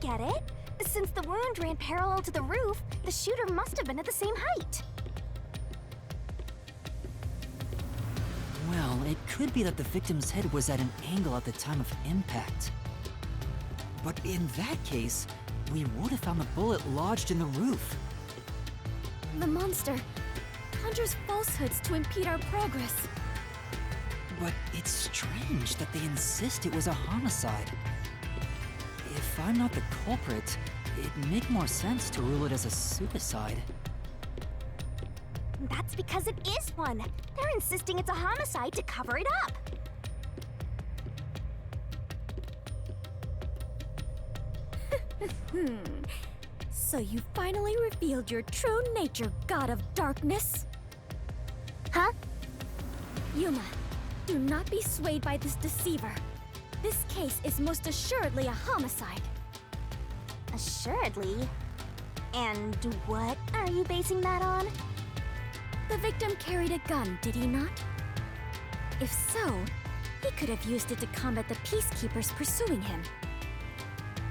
get it. Since the wound ran parallel to the roof, the shooter must have been at the same height. Well, it could be that the victim's head was at an angle at the time of impact. But in that case, we would have found the bullet lodged in the roof. The monster conjures falsehoods to impede our progress. But it's strange that they insist it was a homicide. If I'm not the culprit, it'd make more sense to rule it as a suicide. That's because it is one. They're insisting it's a homicide to cover it up. So you finally revealed your true nature, God of Darkness? Huh? Yuma, do not be swayed by this deceiver. This case is most assuredly a homicide. Assuredly? And what are you basing that on? The victim carried a gun, did he not? If so, he could have used it to combat the peacekeepers pursuing him.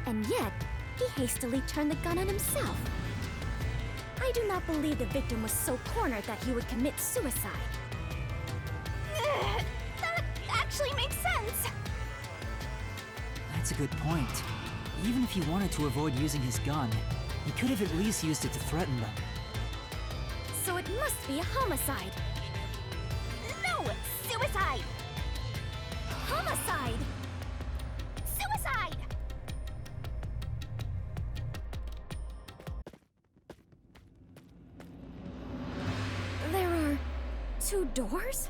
And yet, he hastily turned the gun on himself. I do not believe the victim was so cornered that he would commit suicide. That actually makes sense. That's a good point. Even if he wanted to avoid using his gun, he could have at least used it to threaten them. So it must be a homicide. No! Suicide! Homicide! Suicide! There are 2 doors?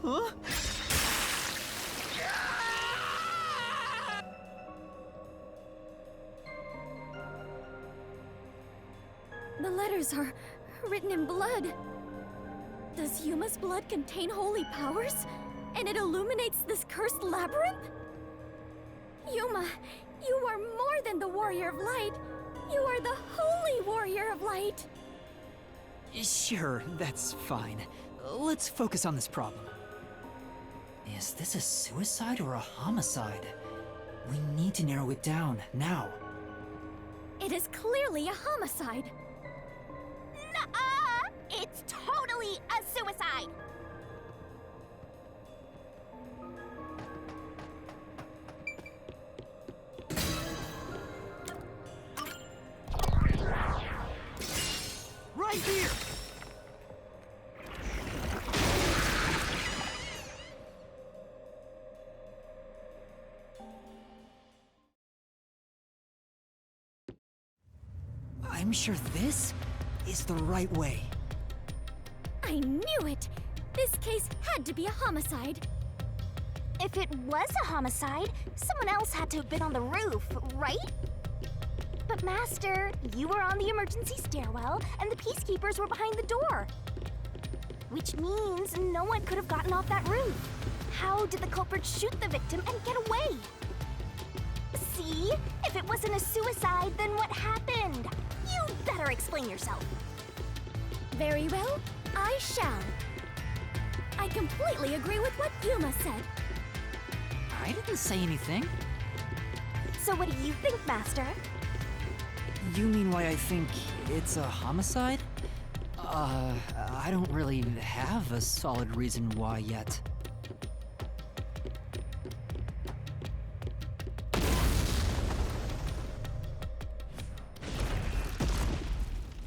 Huh? The letters are written in blood. Does Yuma's blood contain holy powers? And it illuminates this cursed labyrinth? Yuma, you are more than the warrior of light. You are the holy warrior of light. Sure, that's fine. Let's focus on this problem. Is this a suicide or a homicide? We need to narrow it down, now. It is clearly a homicide. Nuh-uh! It's totally a suicide! Right here! I'm sure this is the right way. I knew it! This case had to be a homicide. If it was a homicide, someone else had to have been on the roof, right? But Master, you were on the emergency stairwell, and the peacekeepers were behind the door. Which means no one could have gotten off that roof. How did the culprit shoot the victim and get away? See? If it wasn't a suicide, then what happened? You better explain yourself. Very well, I shall. I completely agree with what Yuma said. I didn't say anything. So what do you think, Master? You mean why I think it's a homicide? I don't really have a solid reason why yet.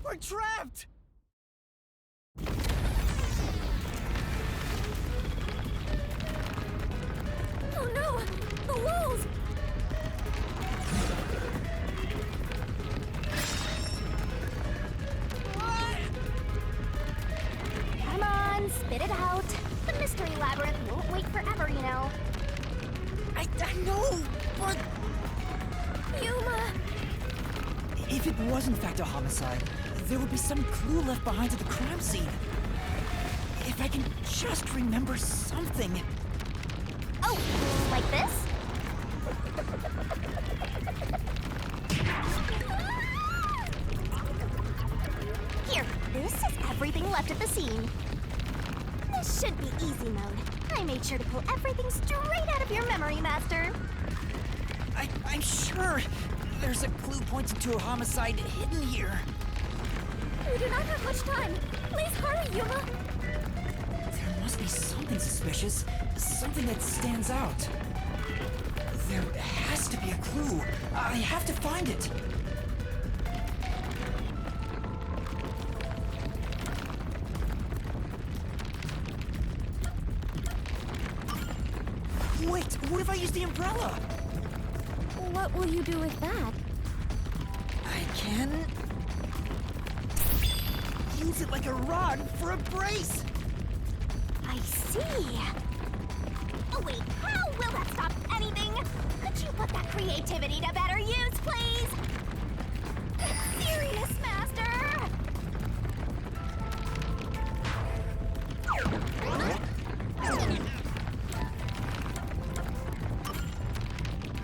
We're trapped! Oh no! The walls! Come on, spit it out. The mystery labyrinth won't wait forever, you know. I know, but Yuma! if it was in fact a homicide, there would be some clue left behind at the crime scene. If I can just remember something. Oh, like this? Here, this is everything left at the scene. This should be easy mode. I made sure to pull everything straight out of your memory, Master. I'm sure there's a clue pointing to a homicide hidden here. We do not have much time. Please hurry, Yuma. There must be something suspicious, something that stands out. There has to be a clue. I have to find it. Wait, what if I use the umbrella? What will you do with that? I can use it like a rod for a brace. I see. Oh wait, how will that stop anything? Could you put that creativity to better use, please? Get serious, Master!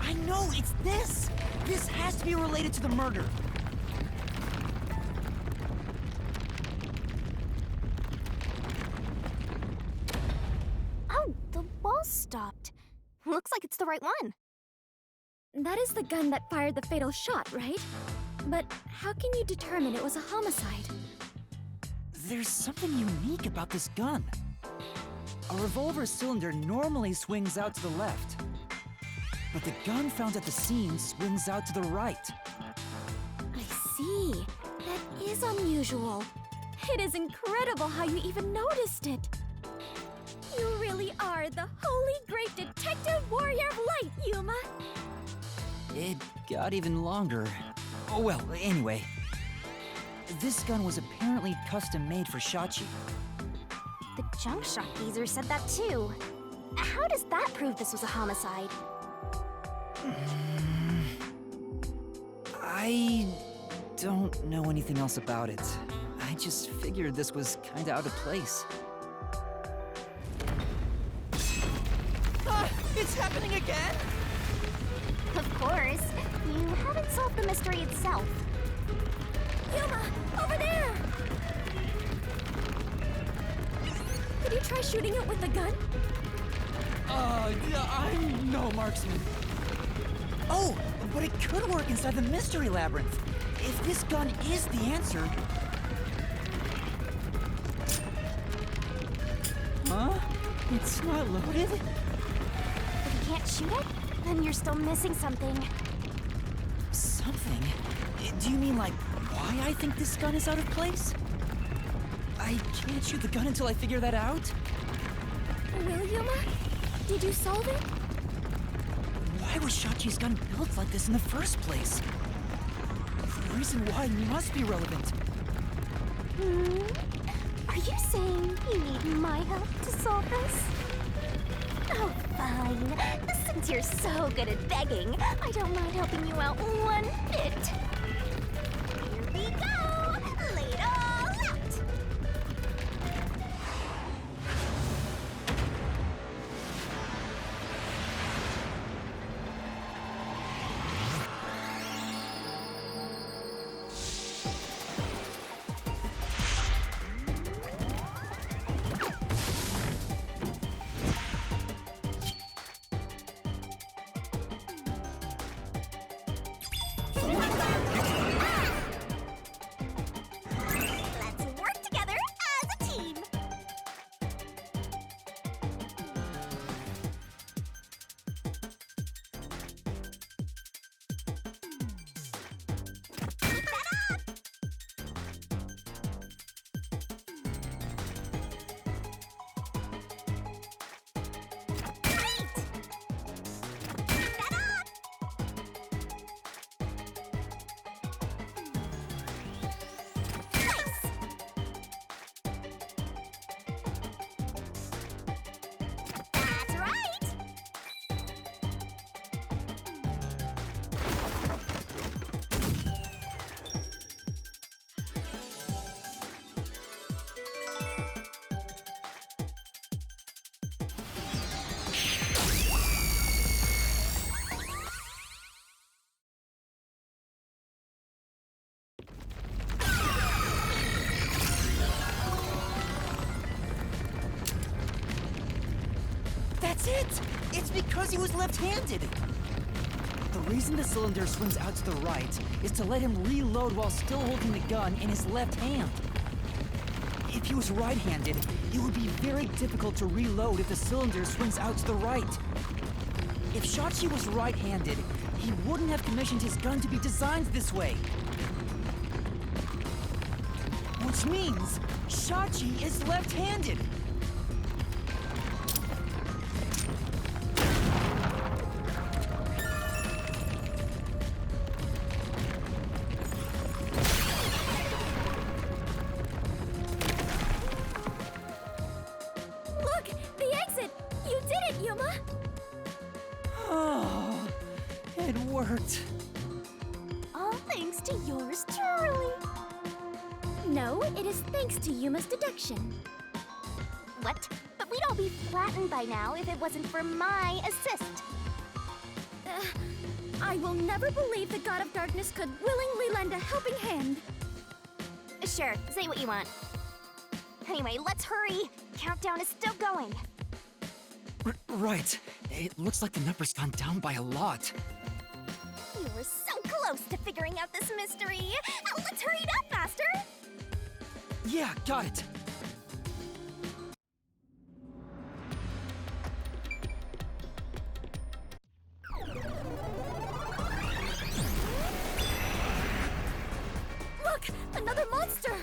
I know, it's this! This has to be related to the murder. Oh, the wall stopped. Looks like it's the right one. That is the gun that fired the fatal shot, right? But how can you determine it was a homicide? There's something unique about this gun. A revolver cylinder normally swings out to the left, but the gun found at the scene swings out to the right. I see. That is unusual. It is incredible how you even noticed it. You really are the holy great detective warrior of light, Yuma. It got even longer. Oh well, anyway. This gun was apparently custom made for Shachi. The junk shop geezer said that too. How does that prove this was a homicide? I don't know anything else about it. I just figured this was kinda out of place. It's happening again? Of course. You haven't solved the mystery itself. Yuma! Over there! Could you try shooting it with the gun? I'm no marksman. Oh, but it could work inside the mystery labyrinth. If this gun is the answer... Huh? It's not loaded? If you can't shoot it, then you're still missing something. Something? Do you mean like why I think this gun is out of place? I can't shoot the gun until I figure that out? Will, Yuma? Did you solve it? Why was Shachi's gun built like this in the first place? The reason why must be relevant. Are you saying you need my help to solve this? Oh, fine. Since you're so good at begging, I don't mind helping you out one bit. Here we go! Lay it all out! because he was left-handed! The reason the cylinder swings out to the right is to let him reload while still holding the gun in his left hand. If he was right-handed, it would be very difficult to reload if the cylinder swings out to the right. If Shachi was right-handed, he wouldn't have commissioned his gun to be designed this way. Which means Shachi is left-handed. Look! The exit! You did it, Yuma! Oh, it worked. All thanks to yours truly. No, it is thanks to Yuma's deduction. What? But we'd all be flattened by now if it wasn't for my assist. I will never believe the God of Darkness could willingly lend a helping hand. Sure, say what you want. Anyway, let's hurry. Countdown is still going. Right. It looks like the number's gone down by a lot. You were so close to figuring out this mystery. Let's hurry it up, Master. Yeah, got it. Look, another monster.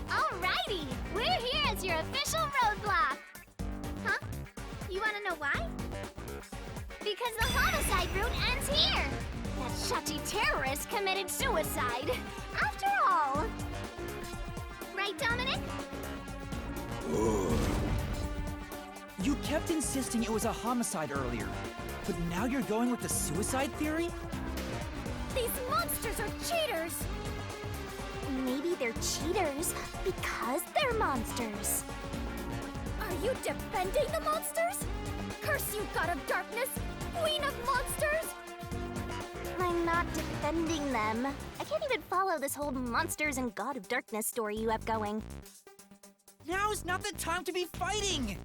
Alrighty, we're here as your official roadblock. Huh? You want to know why? Because the homicide route ends here. That Shachi terrorist committed suicide. After all. Right, Dominic? You kept insisting it was a homicide earlier, but now you're going with the suicide theory? These monsters are cheaters. Maybe they're cheaters because they're monsters. Are you defending the monsters? Curse you, God of Darkness! Queen of Monsters! I'm not defending them. I can't even follow this whole monsters and God of Darkness story you have going. Now's not the time to be fighting!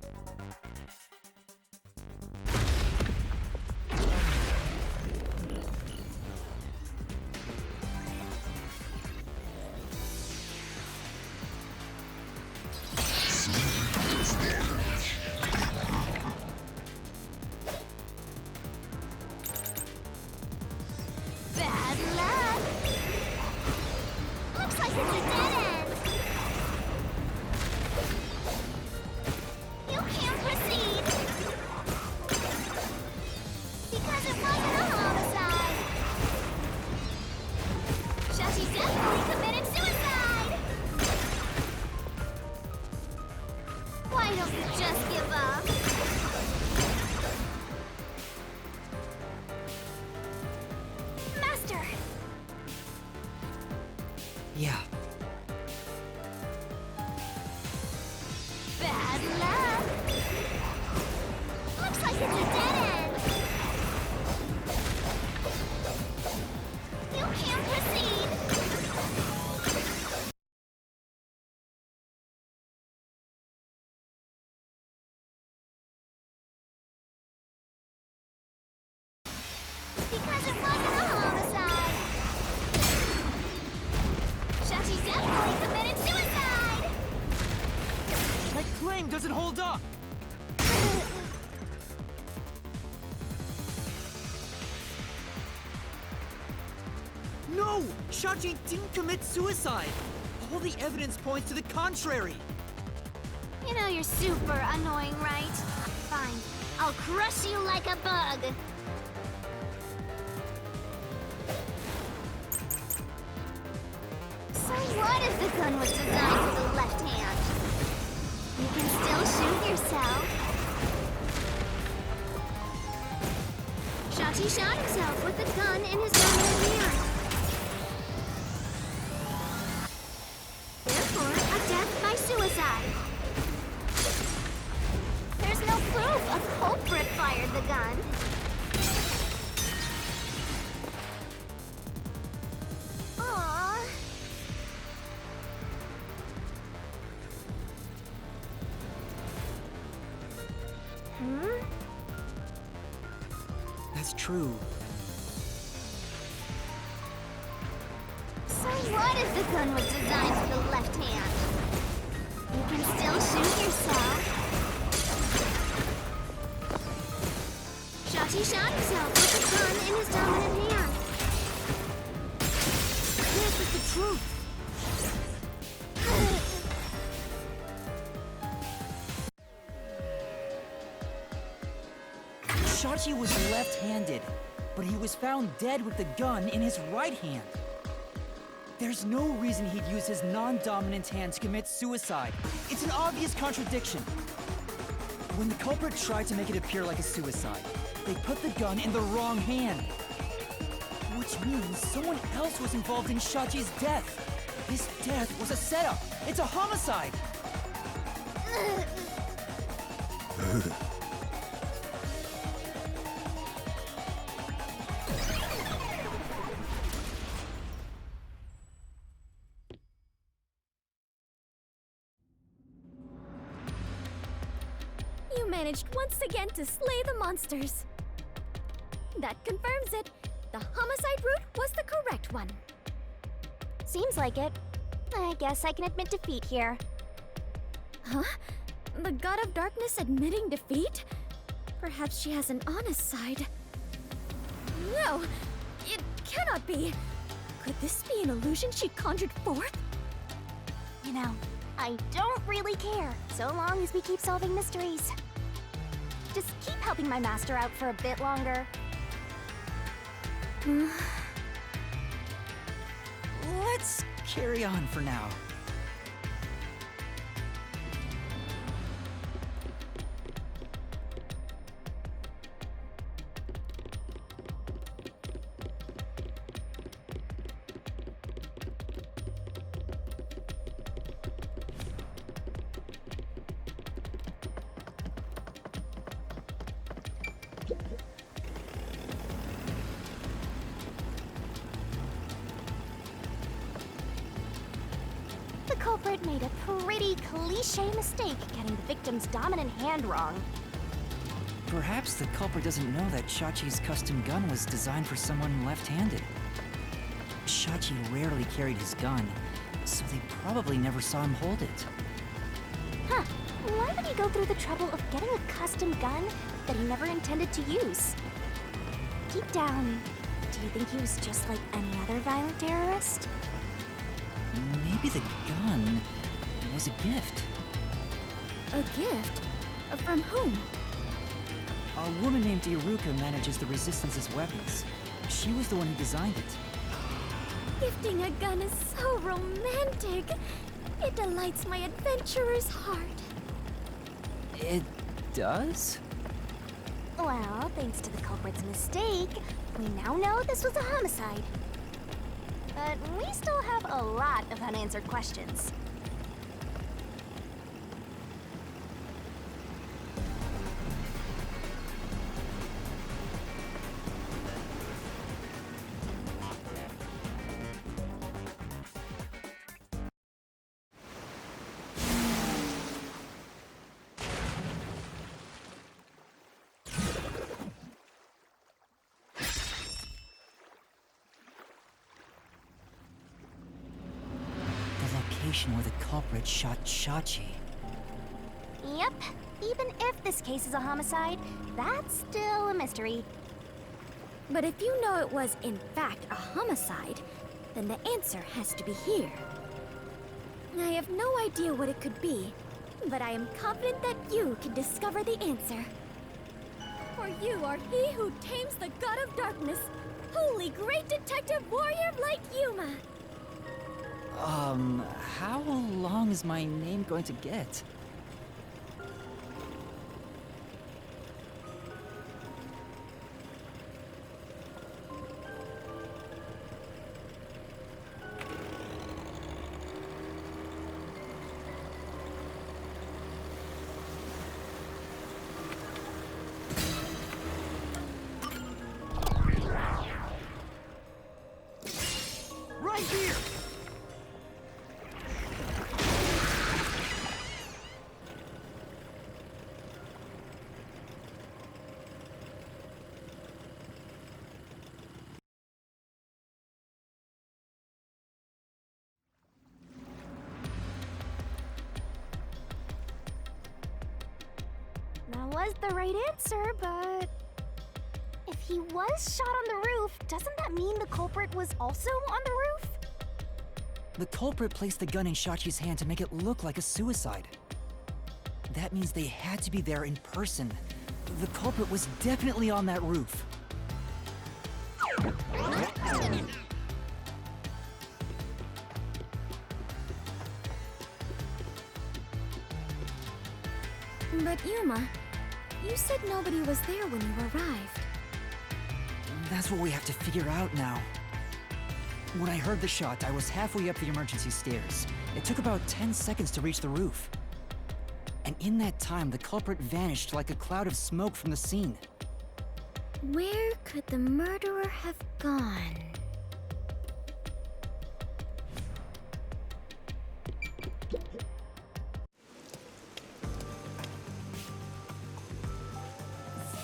Bad luck! Looks like it's a dead end! You can't proceed! Because it wasn't a homicide! Shachi definitely committed suicide! Why don't you just give up? Master! Yeah. Bad luck! Looks like it's a dead end! You can't proceed! Because it wasn't a homicide! Shachi definitely committed suicide! My claim doesn't hold up! No! Shachi didn't commit suicide! All the evidence points to the contrary! You know you're super annoying, right? Fine. I'll crush you like a bug! So what if the gun was designed for the left hand? You can still shoot yourself. Shachi shot himself with the gun in his rearview mirror. Therefore, a death by suicide. There's no proof a culprit fired the gun. Aww. true. So what if the gun was designed for the left hand? You can still shoot yourself. Shachi shot himself with the gun in his dominant hand. This is the truth. Shachi was left-handed, but he was found dead with the gun in his right hand. There's no reason he'd use his non-dominant hand to commit suicide. It's an obvious contradiction. When the culprit tried to make it appear like a suicide, they put the gun in the wrong hand. Which means someone else was involved in Shachi's death. This death was a setup. It's a homicide. You managed once again to slay the monsters. That confirms it. The homicide route was the correct one. Seems like it. I guess I can admit defeat here. Huh? The God of Darkness admitting defeat? Perhaps she has an honest side. No! It cannot be! Could this be an illusion she conjured forth? You know, I don't really care, so long as we keep solving mysteries. Just keep helping my master out for a bit longer. Let's carry on for now. The culprit made a pretty cliché mistake getting the victim's dominant hand wrong. Perhaps the culprit doesn't know that Shachi's custom gun was designed for someone left-handed. Shachi rarely carried his gun, so they probably never saw him hold it. Huh, why would he go through the trouble of getting a custom gun that he never intended to use? Deep down, do you think he was just like any other violent terrorist? Maybe the gun was a gift. A gift? From whom? A woman named Iruka manages the Resistance's weapons. She was the one who designed it. Gifting a gun is so romantic. It delights my adventurer's heart. It does? Well, thanks to the culprit's mistake, we now know this was a homicide. But we still have a lot of unanswered questions. Where the culprit shot Shachi. Yep, even if this case is a homicide, that's still a mystery. But if you know it was, in fact, a homicide, then the answer has to be here. I have no idea what it could be, but I am confident that you can discover the answer. For you are he who tames the God of Darkness, holy great detective warrior Light Yuma. How long is my name going to get? Right here! was the right answer, but... If he was shot on the roof, doesn't that mean the culprit was also on the roof? The culprit placed the gun in Shachi's hand to make it look like a suicide. That means they had to be there in person. The culprit was definitely on that roof. But Yuma, you said nobody was there when you arrived. That's what we have to figure out now. When I heard the shot, I was halfway up the emergency stairs. It took about 10 seconds to reach the roof. And in that time, the culprit vanished like a cloud of smoke from the scene. Where could the murderer have gone?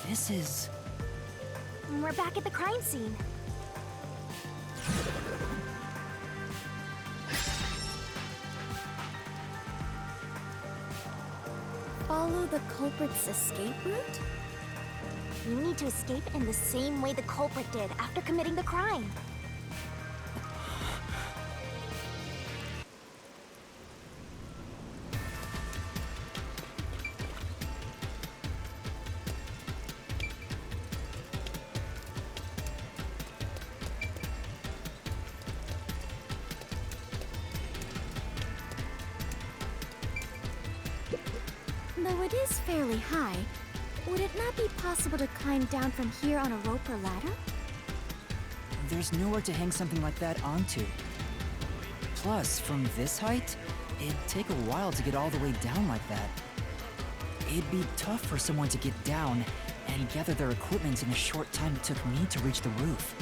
This is... We're back at the crime scene. Follow the culprit's escape route? You need to escape in the same way the culprit did after committing the crime. Though it is fairly high, would it not be possible to climb down from here on a rope or ladder? There's nowhere to hang something like that onto. Plus, from this height, it'd take a while to get all the way down like that. It'd be tough for someone to get down and gather their equipment in the short time it took me to reach the roof.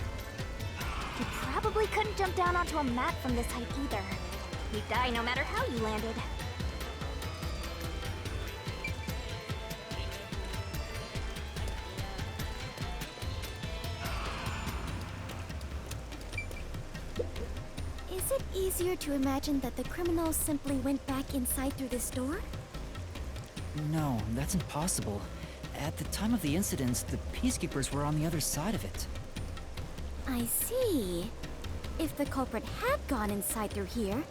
You probably couldn't jump down onto a mat from this height either. You'd die no matter how you landed. Is it easier to imagine that the criminals simply went back inside through this door? No, that's impossible. At the time of the incident, the peacekeepers were on the other side of it. I see. If the culprit had gone inside through here,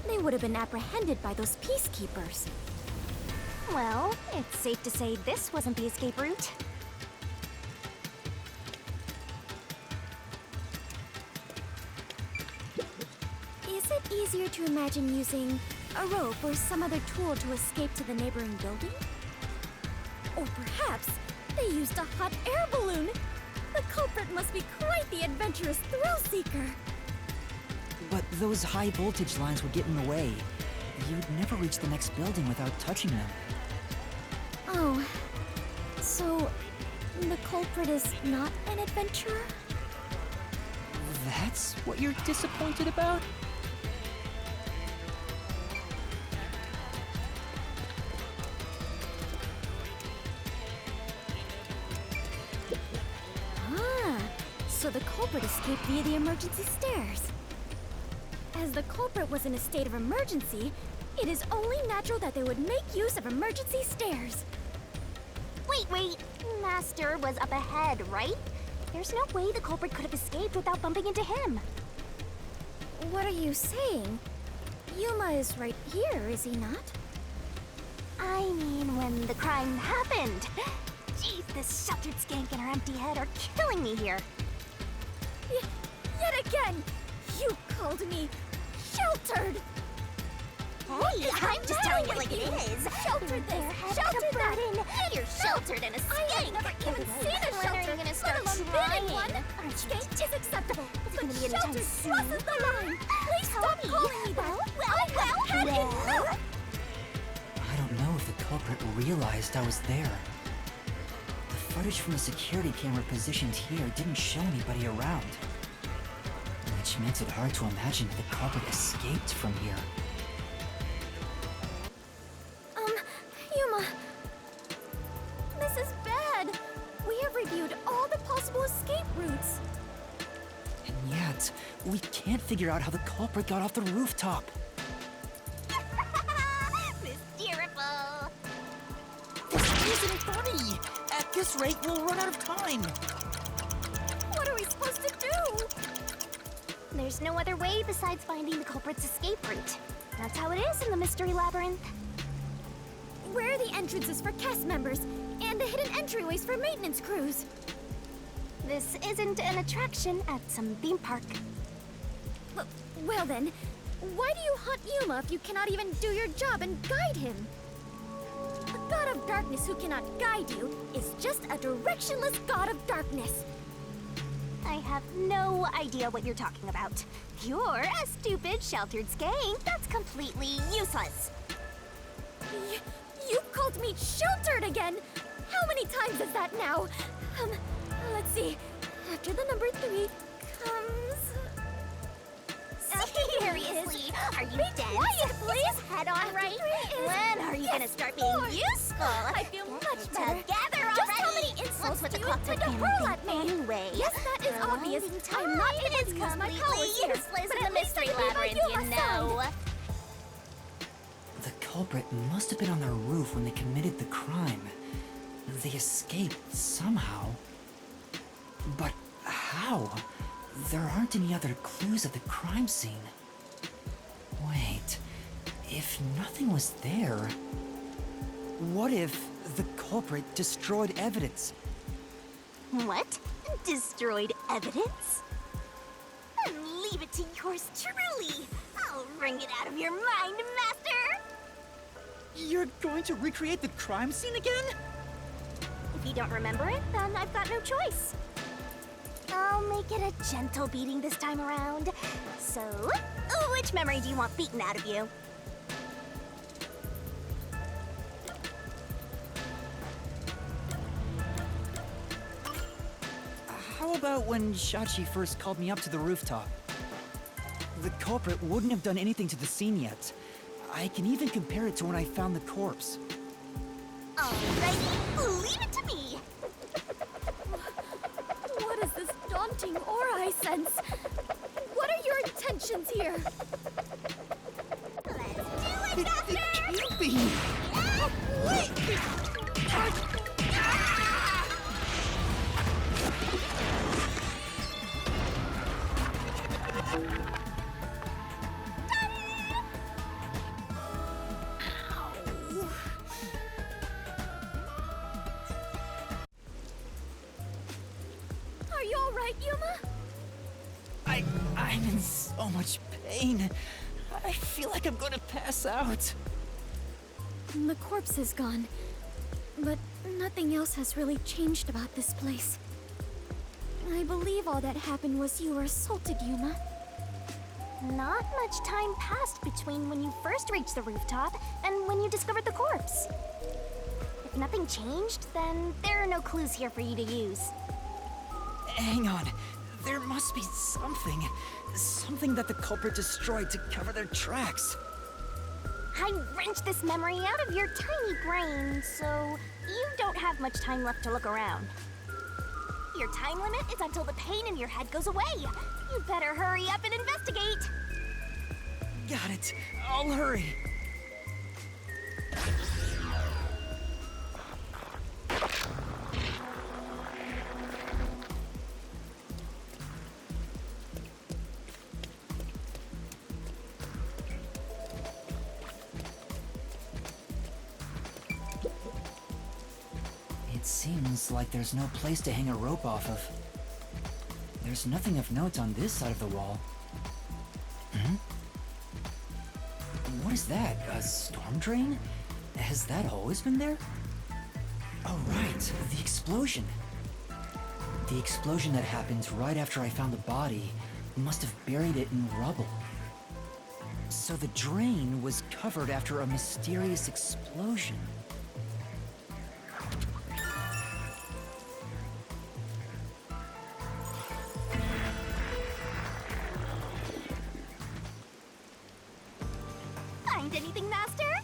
they would have been apprehended by those peacekeepers. Well, it's safe to say this wasn't the escape route. Is it easier to imagine using a rope or some other tool to escape to the neighboring building? Or perhaps they used a hot air balloon? The culprit must be quite the adventurous thrill-seeker. But those high voltage lines would get in the way. You'd never reach the next building without touching them. Oh, so the culprit is not an adventurer? That's what you're disappointed about? So the culprit escaped via the emergency stairs. As the culprit was in a state of emergency, it is only natural that they would make use of emergency stairs. Wait. Master was up ahead, right? There's no way the culprit could have escaped without bumping into him. What are you saying? Yuma is right here, is he not? I mean, when the crime happened. Jeez, this sheltered skank and her empty head are killing me here. Yet again, you called me sheltered. Hey, I'm just telling it like it is. Sheltered this, sheltered that. You're sheltered in a skank. I've never even seen a shelter, let alone been in one. Skank is acceptable, but sheltered crosses the line. Please stop calling me that. I've had enough. I don't know if the culprit realized I was there. The footage from the security camera positioned here didn't show anybody around. Which makes it hard to imagine the culprit escaped from here. Yuma. This is bad. We have reviewed all the possible escape routes. And yet, we can't figure out how the culprit got off the rooftop. Mysterious. This 2003! At this rate, we'll run out of time! What are we supposed to do? There's no other way besides finding the culprit's escape route. That's how it is in the Mystery Labyrinth. Where are the entrances for cast members and the hidden entryways for maintenance crews? This isn't an attraction at some theme park. Well then, why do you hunt Yuma if you cannot even do your job and guide him? A god of darkness who cannot guide you is just a directionless god of darkness. I have no idea what you're talking about. You're a stupid, sheltered skank that's completely useless. You called me sheltered again! How many times is that now? Let's see. After the number 3 comes... Seriously? Are you dead? Quiet, please! Head on right? When are you gonna start being useful? I feel much better. Together already! Just how many insults do you intend to hurl at me? Anyway, yes, that is obvious. I'm not able to use my powers here, but in the Mystery Labyrinth, you know. The culprit must have been on their roof when they committed the crime. They escaped somehow. But how? There aren't any other clues at the crime scene. Wait, if nothing was there... What if the culprit destroyed evidence? What? Destroyed evidence? Leave it to yours truly. I'll wring it out of your mind, Master! You're going to recreate the crime scene again? If you don't remember it, then I've got no choice. I'll make it a gentle beating this time around. So, which memory do you want beaten out of you? How about when Shachi first called me up to the rooftop? The culprit wouldn't have done anything to the scene yet. I can even compare it to when I found the corpse. Alrighty, leave it to me! What is this daunting aura I sense? What are your intentions here? Let's do it, Doctor! It can't be! Wait! Are you alright, Yuma? I'm in so much pain. I feel like I'm gonna pass out. The corpse is gone, but nothing else has really changed about this place. I believe all that happened was you were assaulted, Yuma. Not much time passed between when you first reached the rooftop and when you discovered the corpse. If nothing changed, then there are no clues here for you to use. Hang on. There must be something. Something that the culprit destroyed to cover their tracks. I wrenched this memory out of your tiny brain, so you don't have much time left to look around. Your time limit is until the pain in your head goes away. You better hurry up and investigate. Got it. I'll hurry. It seems like there's no place to hang a rope off of. There's nothing of note on this side of the wall. What is that? A storm drain? Has that always been there? Oh, right. The explosion. The explosion that happened right after I found the body must have buried it in rubble. So the drain was covered after a mysterious explosion. Find anything, Master?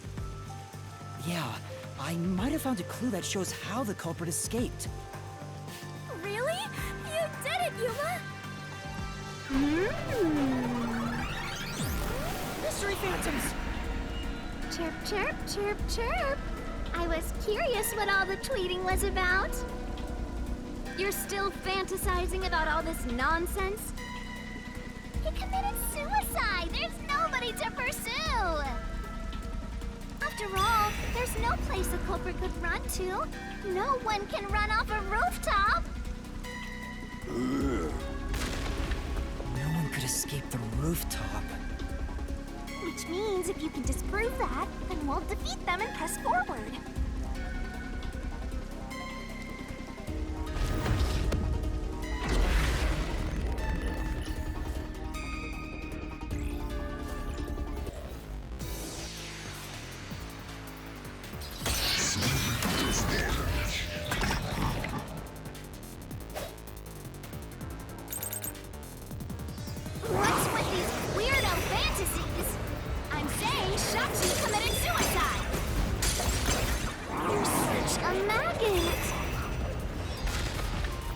Yeah, I might have found a clue that shows how the culprit escaped. Really? You did it, Yuma! Mystery Phantoms! Chirp, chirp, chirp, chirp. I was curious what all the tweeting was about. You're still fantasizing about all this nonsense? He committed suicide! There's nobody to pursue! After all, there's no place a culprit could run to. No one can run off a rooftop! No one could escape the rooftop. Which means if you can disprove that, then we'll defeat them and press forward. What's with these weirdo fantasies? I'm saying Shachi committed suicide! You're such a maggot!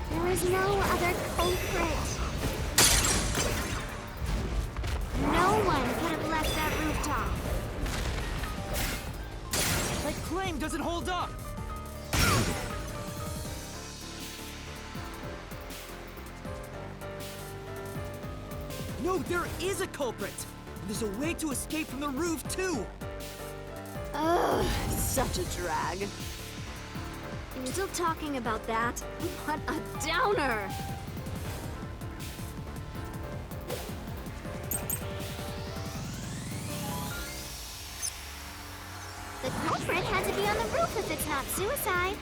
There is no other culprit. No one could have left that rooftop. That claim doesn't hold up! No, there is a culprit! There's a way to escape from the roof, too! Ugh, such a drag. You're still talking about that? What a downer! The culprit had to be on the roof if it's not suicide.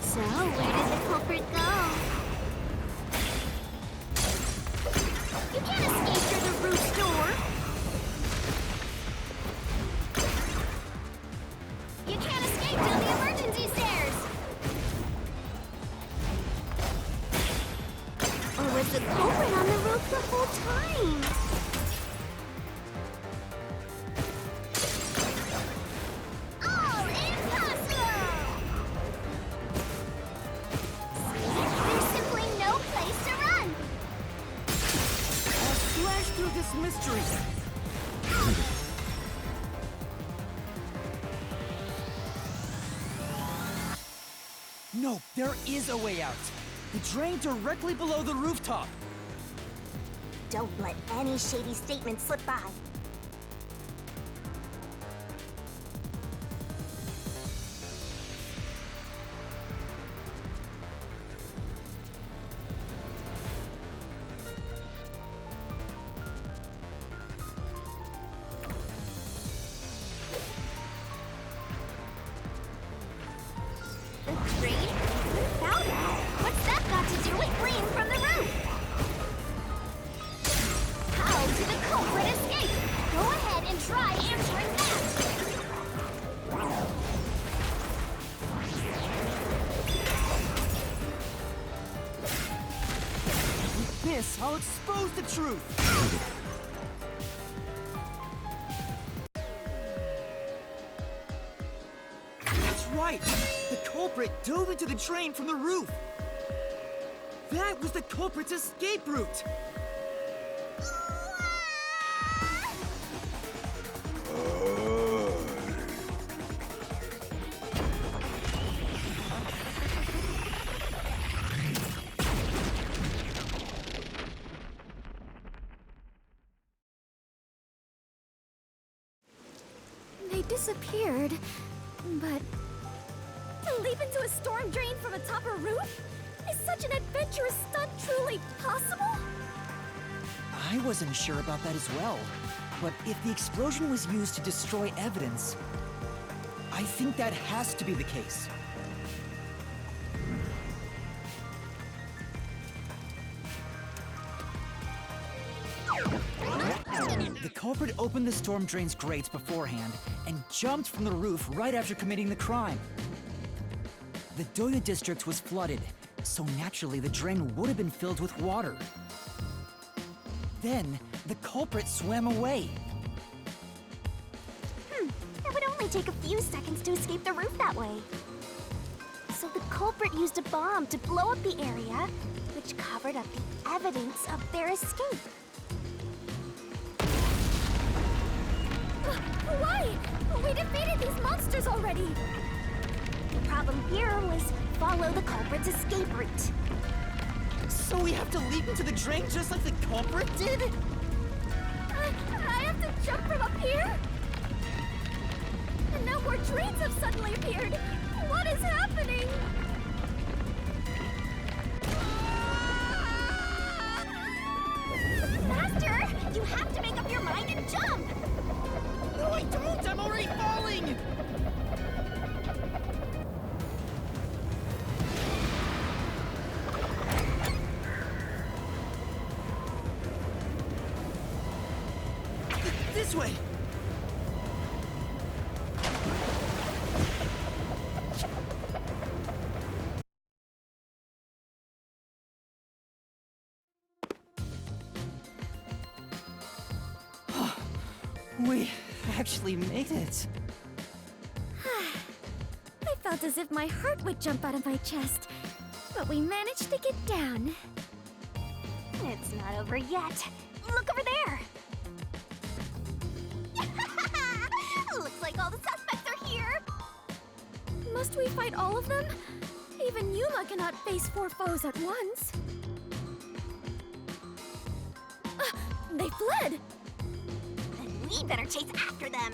So, where did the culprit go? You can't escape through the roof door! You can't escape down the emergency stairs! Or was the culprit on the roof the whole time? All impossible! There's simply no place to run! I'll slash through this mystery! No, there is a way out! The drain directly below the rooftop! Don't let any shady statement slip by. The drain? Without it? What's that got to do with fleeing from the roof? How did the culprit escape? Go ahead and try answering that! With this, I'll expose the truth! That's right! The culprit dove into the drain from the roof! That was the culprit's escape route! They disappeared, but to leap into a storm drain from atop a roof? Is such an adventurous stunt truly possible? I wasn't sure about that as well. But if the explosion was used to destroy evidence, I think that has to be the case. The culprit opened the storm drain's grates beforehand and jumped from the roof right after committing the crime. The Doya district was flooded, so naturally the drain would have been filled with water. Then, the culprit swam away. It would only take a few seconds to escape the roof that way. So the culprit used a bomb to blow up the area, which covered up the evidence of their escape. Why? We defeated these monsters already! The problem here was follow the culprit's escape route. So we have to leap into the drain just like the culprit did? I have to jump from up here? And now more drains have suddenly appeared! What is happening? Master! You have to make up your mind and jump! No, I don't! I'm already falling! This way! We actually made it. I felt as if my heart would jump out of my chest, but we managed to get down. It's not over yet. Look over there! Looks like all the suspects are here! Must we fight all of them? Even Yuma cannot face 4 foes at once. They fled! Then we better chase after them!